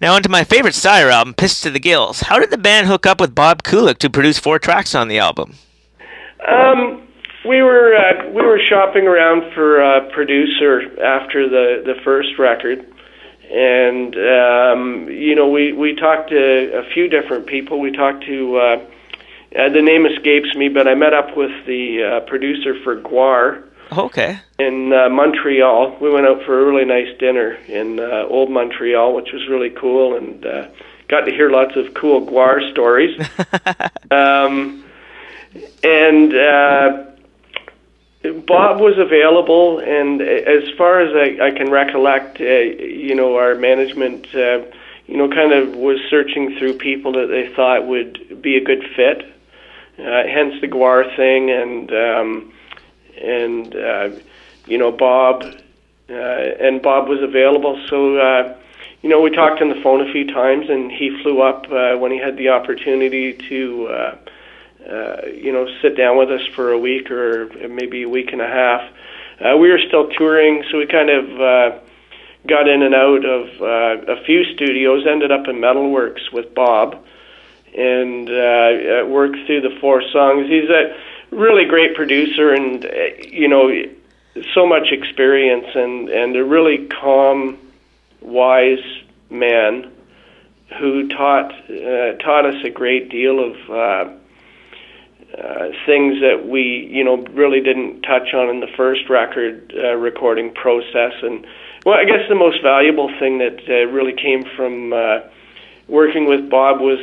Now onto my favorite Syre album, Pissed to the Gills. How did the band hook up with Bob Kulick to produce 4 tracks on the album? We were shopping around for a producer after the first record, and we talked to a few different people. We talked to the name escapes me, but I met up with the producer for Weir. Okay. In Montreal. We went out for a really nice dinner in old Montreal, which was really cool, and got to hear lots of cool Weir stories. Bob was available, and as far as I can recollect, our management, kind of was searching through people that they thought would be a good fit, hence the Weir thing, Bob was available, so we talked on the phone a few times, and he flew up when he had the opportunity to sit down with us for a week or maybe a week and a half. We were still touring, so we kind of got in and out of a few studios, ended up in Metalworks with Bob, and worked through the 4 songs. He's a really great producer, and so much experience, and a really calm, wise man who taught us a great deal of things that we really didn't touch on in the first record recording process. And well, I guess the most valuable thing that really came from working with Bob was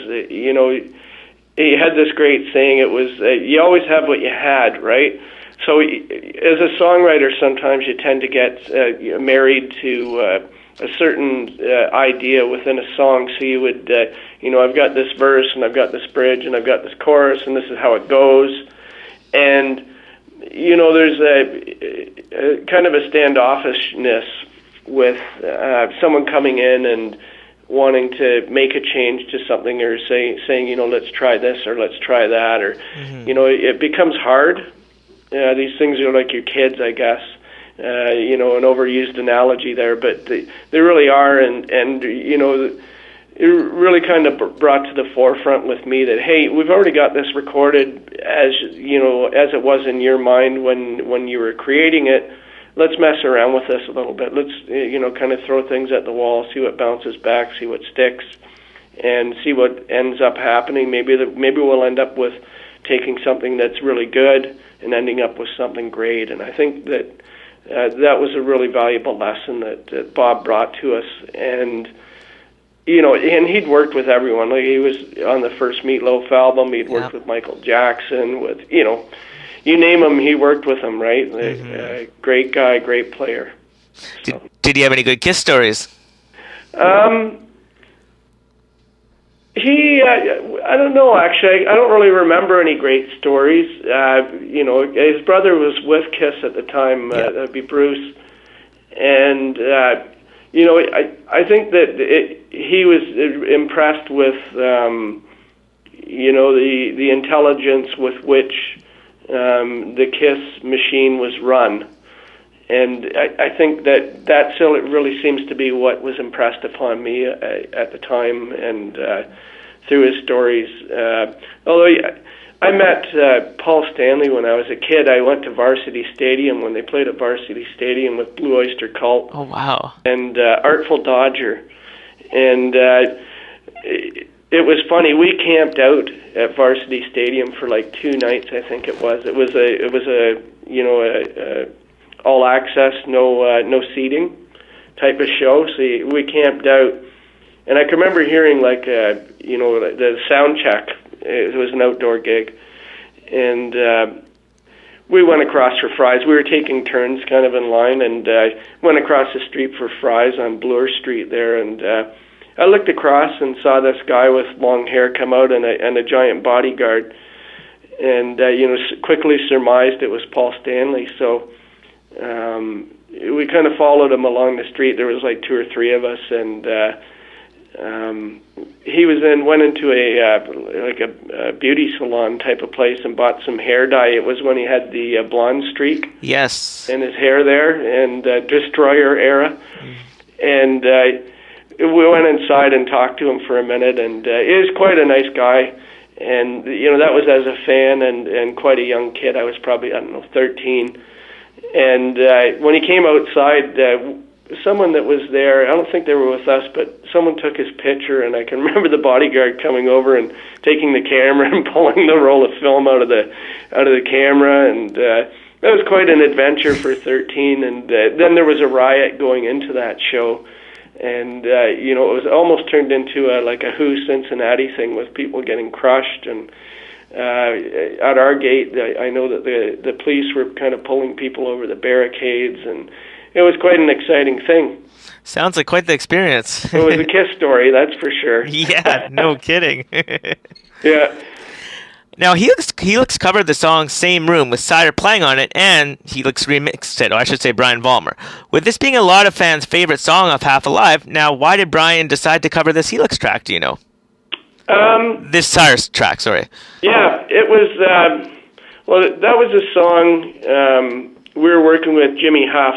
he had this great saying. It was, you always have what you had, right? So as a songwriter, sometimes you tend to get married to a certain idea within a song. So you would, I've got this verse, and I've got this bridge, and I've got this chorus, and this is how it goes. And, there's a kind of a standoffishness with someone coming in and wanting to make a change to something, or saying, let's try this, or let's try that, or, it becomes hard. These things are like your kids, I guess. An overused analogy there, but they really are, and it really kind of brought to the forefront with me that, hey, we've already got this recorded as it was in your mind when you were creating it. Let's mess around with this a little bit. Let's kind of throw things at the wall, see what bounces back, see what sticks, and see what ends up happening. Maybe we'll end up with taking something that's really good and ending up with something great. And I think that that was a really valuable lesson that Bob brought to us. And and he'd worked with everyone. Like, he was on the first Meatloaf album. He'd worked with Michael Jackson. With you name him, he worked with him. Right? Mm-hmm. Great guy, great player. Did he have any good Kiss stories? I don't know, actually. I don't really remember any great stories. His brother was with Kiss at the time, that'd be Bruce. And, I think that he was impressed with, the intelligence with which the Kiss machine was run. And I think that still really seems to be what was impressed upon me at the time, and through his stories. Although I met Paul Stanley when I was a kid. I went to Varsity Stadium when they played at Varsity Stadium with Blue Oyster Cult. Oh, wow. And Artful Dodger. And it was funny. We camped out at Varsity Stadium for like 2 nights, I think it was. It was a all access, no seating type of show. So we camped out, and I can remember hearing the sound check. It was an outdoor gig, and we went across for fries. We were taking turns kind of in line, and went across the street for fries on Bloor Street there, and I looked across and saw this guy with long hair come out and a giant bodyguard, and quickly surmised it was Paul Stanley. So we kind of followed him along the street. There was like 2 or 3 of us, and he went into a beauty salon type of place and bought some hair dye. It was when he had the blonde streak, yes, in his hair there, and Destroyer era. And we went inside and talked to him for a minute, and he was quite a nice guy. And that was as a fan and quite a young kid. I was probably 13. And when he came outside, someone that was there, I don't think they were with us, but someone took his picture, and I can remember the bodyguard coming over and taking the camera and pulling the roll of film out of the camera, and that was quite an adventure for 13. And then there was a riot going into that show, and it was almost turned into a Who Cincinnati thing with people getting crushed. And at our gate, I know that the police were kind of pulling people over the barricades, and it was quite an exciting thing. Sounds like quite the experience. It was a Kiss story, that's for sure. Yeah, no kidding. Yeah. Now, Helix covered the song Same Room with Syre playing on it, and Helix remixed it, or I should say Brian Vollmer. With this being a lot of fans' favorite song of Half Alive, now why did Brian decide to cover this Helix track, do you know? This Syre track, sorry. Yeah, it was, that was a song we were working with Jimmy Huff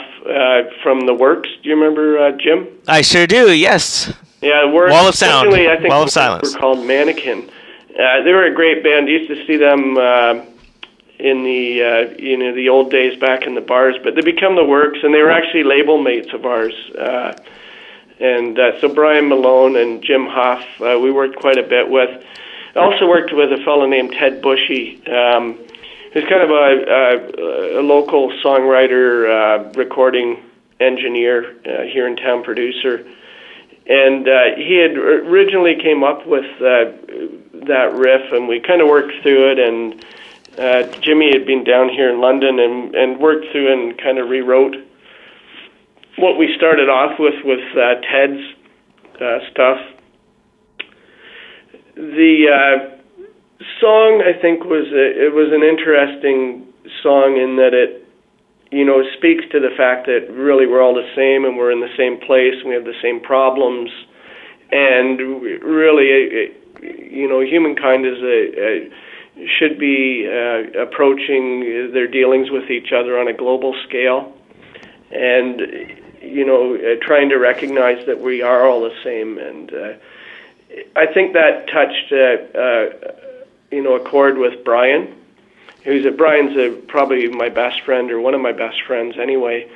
from The Works. Do you remember Jim? I sure do, yes. Yeah, Works. Wall of Sound, I think Wall of Silence. They were called Mannequin. They were a great band. I used to see them in the old days back in the bars, but they become The Works, and they were actually label mates of ours. So Brian Malone and Jim Huff, we worked quite a bit with. I also worked with a fellow named Ted Bushy, who's kind of a local songwriter, recording engineer, here in town, producer. And he had originally came up with that riff, and we kind of worked through it. And Jimmy had been down here in London and worked through and kind of rewrote what we started off with Ted's stuff. The song, I think, was an interesting song in that it speaks to the fact that really we're all the same and we're in the same place and we have the same problems, and really humankind should be approaching their dealings with each other on a global scale, and trying to recognize that we are all the same. And I think that touched a chord with Brian. Brian's probably my best friend, or one of my best friends anyway.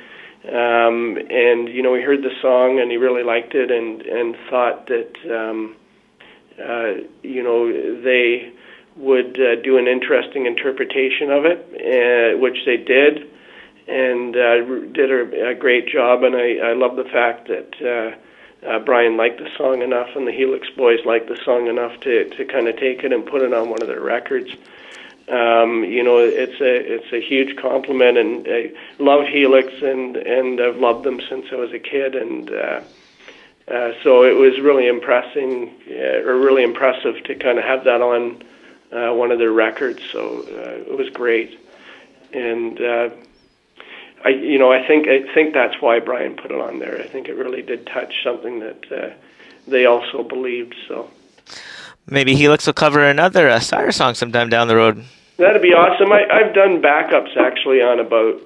And he heard the song and he really liked it, and thought that they would do an interesting interpretation of it, which they did, and did a great job. And I love the fact that Brian liked the song enough, and the Helix boys liked the song enough to kind of take it and put it on one of their records. It's a huge compliment, and I love Helix, and I've loved them since I was a kid, and so it was really really impressive to kind of have that on one of their records. So it was great, and I think that's why Brian put it on there. I think it really did touch something that they also believed. So maybe Helix will cover another Syre song sometime down the road. That'd be awesome. I've done backups actually on about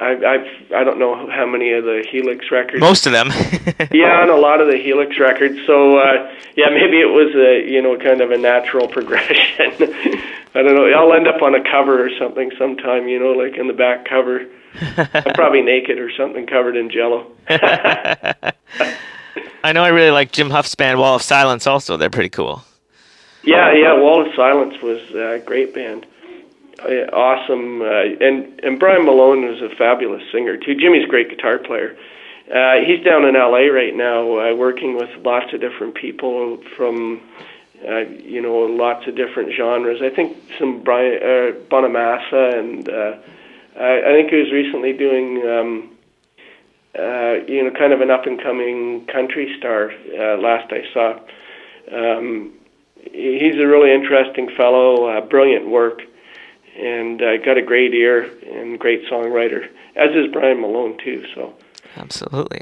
I don't know how many of the Helix records. Most of them. Yeah, on a lot of the Helix records. So maybe it was kind of a natural progression. I don't know. I'll end up on a cover or something sometime. Like in the back cover. I'm probably naked or something, covered in Jello. I know I really like Jim Huff's band Wall of Silence. Also, they're pretty cool. Yeah, Wall of Silence was a great band. Awesome. And Brian Malone was a fabulous singer, too. Jimmy's a great guitar player. He's down in L.A. right now, working with lots of different people from, lots of different genres. I think some Bonamassa, and I think he was recently doing, kind of an up-and-coming country star, last I saw. He's a really interesting fellow, brilliant work, and got a great ear and great songwriter, as is Brian Malone too. So, absolutely.